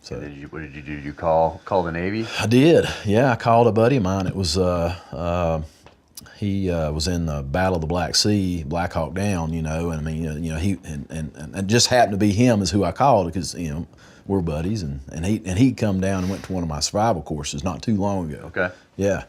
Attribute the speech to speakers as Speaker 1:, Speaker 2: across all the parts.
Speaker 1: So
Speaker 2: what did you do? Did you call the Navy?
Speaker 1: I did. Yeah, I called a buddy of mine. It was he was in the Battle of the Black Sea, Black Hawk Down. And I mean, he and it just happened to be him is who I called because we're buddies, and he'd come down and went to one of my survival courses not too long ago.
Speaker 2: Okay.
Speaker 1: Yeah.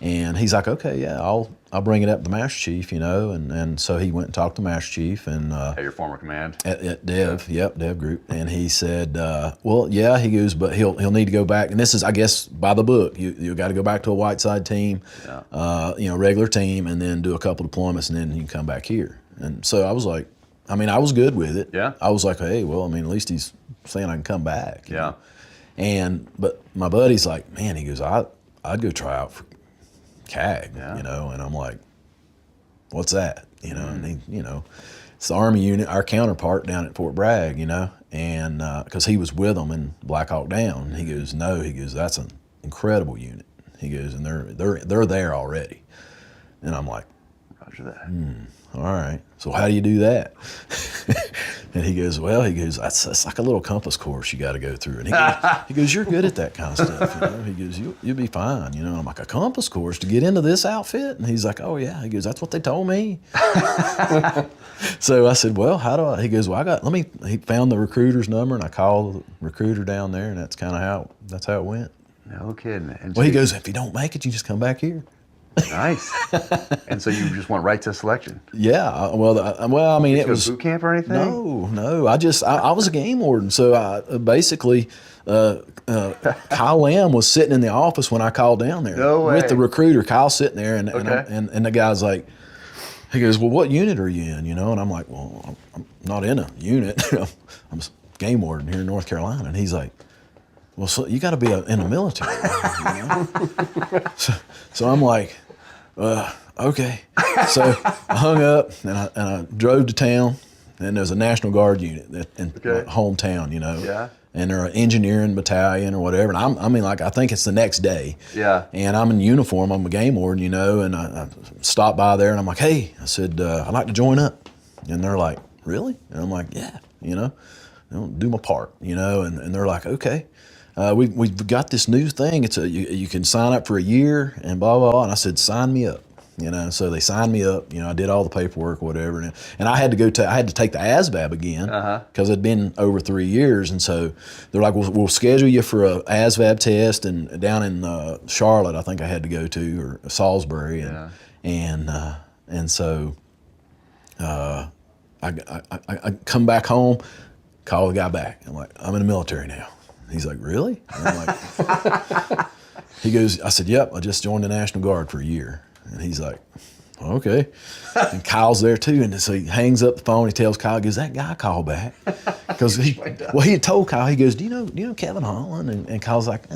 Speaker 1: And he's like, okay, yeah, I'll bring it up to the Master Chief, and so he went and talked to the Master Chief and
Speaker 2: At your former command.
Speaker 1: at DEVGRU, and he said, well, yeah, he goes, but he'll need to go back, and this is, I guess, by the book. You got to go back to a Whiteside team, regular team, and then do a couple deployments, and then you can come back here. And so I was like, I mean, I was good with it.
Speaker 2: Yeah.
Speaker 1: I was like, hey, well, I mean, at least he's saying I can come back.
Speaker 2: Yeah.
Speaker 1: But my buddy's like, man, he goes, I'd go try out for CAG, and I'm like, what's that? And he, it's the Army unit, our counterpart down at Fort Bragg, and because he was with them in Black Hawk Down. He goes, no, he goes, that's an incredible unit. He goes, and they're there already. And I'm like,
Speaker 2: Roger that.
Speaker 1: all right, so how do you do that? And he goes, well, that's like a little compass course you got to go through. And he goes, you're good at that kind of stuff. He goes, you'll be fine. And I'm like, a compass course to get into this outfit? And he's like, oh yeah. He goes, that's what they told me. So I said, well, how do I? He goes, well, he found the recruiter's number, and I called the recruiter down there, and that's kind of how it went.
Speaker 2: No kidding. And
Speaker 1: well, he goes, if you don't make it, you just come back here.
Speaker 2: Nice. And so you just went right to selection?
Speaker 1: Yeah. Well, I mean,
Speaker 2: Did
Speaker 1: it
Speaker 2: you
Speaker 1: was
Speaker 2: go boot camp or anything?
Speaker 1: No. I was a game warden, so I basically Kyle Lamb was sitting in the office when I called down there.
Speaker 2: No way.
Speaker 1: With the recruiter. Kyle's sitting there, and
Speaker 2: Okay.
Speaker 1: and the guy's like, he goes, well, what unit are you in? And I'm like, well, I'm not in a unit. I'm a game warden here in North Carolina. And he's like, well, so you got to be in the military. So I'm like, okay. So I hung up and I drove to town, and there's a National Guard unit in my hometown,
Speaker 2: Yeah.
Speaker 1: And they're an engineering battalion or whatever. And I think it's the next day.
Speaker 2: Yeah.
Speaker 1: And I'm in uniform. I'm a game warden, and I stopped by there, and I'm like, hey, I said, I'd like to join up. And they're like, really? And I'm like, yeah, do my part, and they're like, okay. We've got this new thing. It's you can sign up for a year and blah, blah, blah. And I said, sign me up. So they signed me up. I did all the paperwork, whatever. And I had to I had to take the ASVAB again because it'd been over 3 years. And so they're like, we'll schedule you for a ASVAB test, and down in Charlotte, I think I had to go to, or Salisbury. And so I come back home, call the guy back. I'm like, I'm in the military now. He's like, really? And I'm like, he goes, I said, yep, I just joined the National Guard for a year. And he's like, okay. And Kyle's there too. And so he hangs up the phone. He tells Kyle, he goes, that guy called back. Because he had told Kyle, he goes, do you know Kevin Holland? And Kyle's like,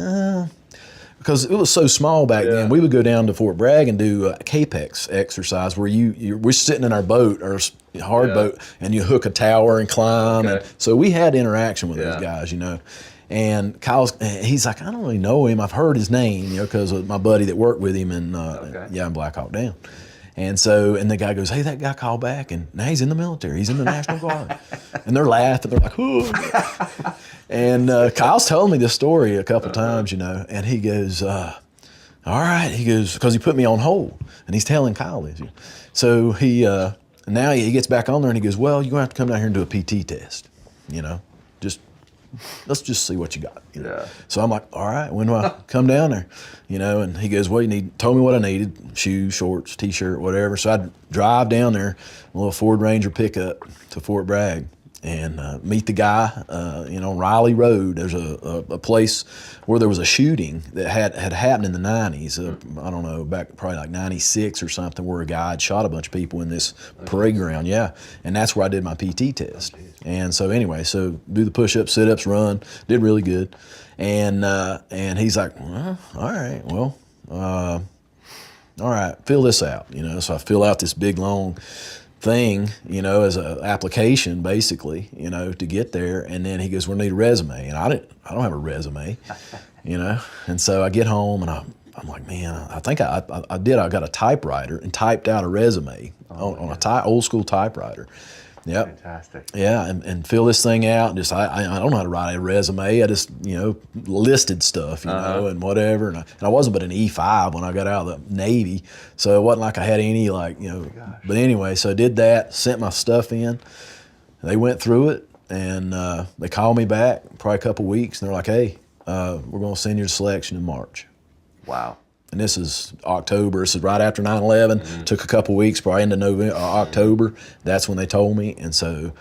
Speaker 1: because it was so small back then. We would go down to Fort Bragg and do a CAPEX exercise where we're sitting in our boat, our hard boat, and you hook a tower and climb.
Speaker 2: Okay.
Speaker 1: And so we had interaction with those guys, And he's like, I don't really know him. I've heard his name, because of my buddy that worked with him in Black Hawk Down. And so, and the guy goes, hey, that guy called back, and now he's in the military. He's in the National Guard. And they're laughing. They're like, oh. And Kyle's telling me this story a couple times, and he goes, all right. He goes, because he put me on hold, and he's telling Kyle this. So now he gets back on there, and he goes, well, you're going to have to come down here and do a PT test, let's just see what you got.
Speaker 2: Yeah.
Speaker 1: So I'm like, all right, when do I come down there? And he goes, well, you need, told me what I needed, shoes, shorts, t-shirt, whatever. So I'd drive down there, a little Ford Ranger pickup to Fort Bragg, and meet the guy, on Riley Road. There's a place where there was a shooting that had happened in the 90s. I don't know, back probably like 96 or something, where a guy had shot a bunch of people in this parade ground. Yeah. And that's where I did my PT test. And so anyway, do the push-ups, sit-ups, run, did really good. And he's like, well, all right, well, all right, fill this out, So I fill out this big, long thing, as an application, basically, to get there. And then he goes, we need a resume. And I don't have a resume, And so I get home, and I'm like, man, I think I got a typewriter and typed out a resume on a old school typewriter. Yep.
Speaker 2: Fantastic.
Speaker 1: Yeah, and fill this thing out. And just I don't know how to write a resume. I just listed stuff, and whatever. And I wasn't but an E5 when I got out of the Navy, so it wasn't like I had any But anyway, so I did that. Sent my stuff in. They went through it, and they called me back probably a couple weeks, and they're like, "Hey, we're going to send you to selection in March."
Speaker 2: Wow.
Speaker 1: And this is October. This is right after 9/11. Took a couple weeks, probably into November, October. That's when they told me. And so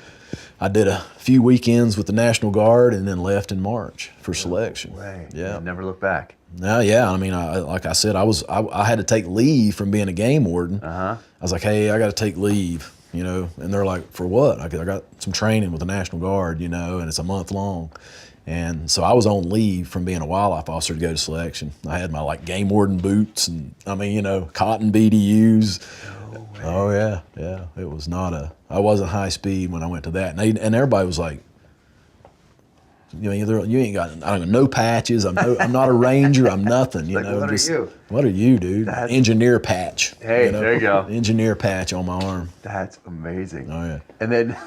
Speaker 1: I did a few weekends with the National Guard and then left in March for selection.
Speaker 2: Way.
Speaker 1: Yeah.
Speaker 2: You never look back.
Speaker 1: No, yeah. I mean, like I said, I had to take leave from being a game warden. I was like, hey, I got to take leave, and they're like, for what? I got some training with the National Guard, and it's a month long. And so I was on leave from being a wildlife officer to go to selection. I had my game warden boots and cotton BDUs.
Speaker 2: No way.
Speaker 1: Oh yeah. It was I wasn't high speed when I went to that. And everybody was like, you ain't got, I don't know, no patches. I'm not a ranger. I'm nothing.
Speaker 2: What are you?
Speaker 1: What are you, dude? Engineer patch.
Speaker 2: Hey, there you go.
Speaker 1: Engineer patch on my arm.
Speaker 2: That's amazing.
Speaker 1: Oh yeah.
Speaker 2: And then,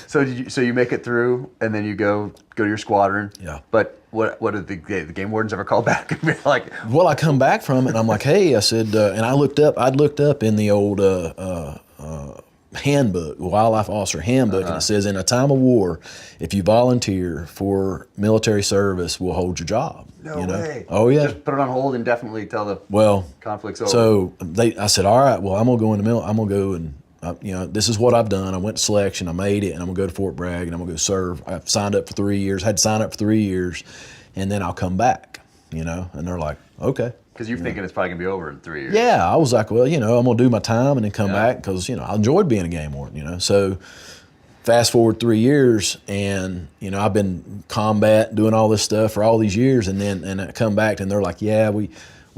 Speaker 2: so you make it through, and then you go to your squadron. Yeah. But what did the game wardens ever call back and be like?
Speaker 1: Well, I come back from it, and I'm like, hey, I said, and I'd looked up in the old handbook, wildlife officer handbook, and it says, in a time of war, if you volunteer for military service, we'll hold your job.
Speaker 2: No way.
Speaker 1: Oh yeah.
Speaker 2: Just put it on hold indefinitely till the conflict's over.
Speaker 1: So I said, all right, well, I'm gonna go in the middle. I'm gonna go and this is what I've done. I went to selection, I made it, and I'm gonna go to Fort Bragg, and I'm gonna go serve. I've signed up for 3 years. Had to sign up for 3 years, and then I'll come back. And they're like, okay.
Speaker 2: Because you're thinking it's probably gonna be over in 3 years.
Speaker 1: Yeah, I was like, well, I'm gonna do my time and then come back because I enjoyed being a game warden. So fast forward 3 years, and I've been combat doing all this stuff for all these years, and I come back and they're like, yeah, we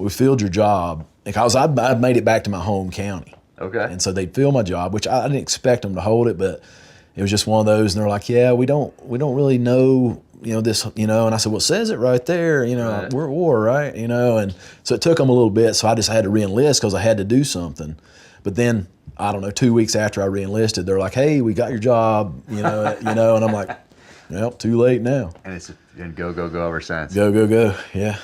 Speaker 1: filled your job because I made it back to my home county.
Speaker 2: Okay.
Speaker 1: And so they'd fill my job, which I didn't expect them to hold it, but it was just one of those. And they're like, yeah, we don't really know. This, and I said, well, it says it right there,
Speaker 2: Right.
Speaker 1: We're at war, right? And so it took them a little bit, so I just had to re-enlist because I had to do something. But then, I don't know, 2 weeks after I re-enlisted, they're like, hey, we got your job, and I'm like, well, too late now.
Speaker 2: And it's been go ever since.
Speaker 1: Go, yeah.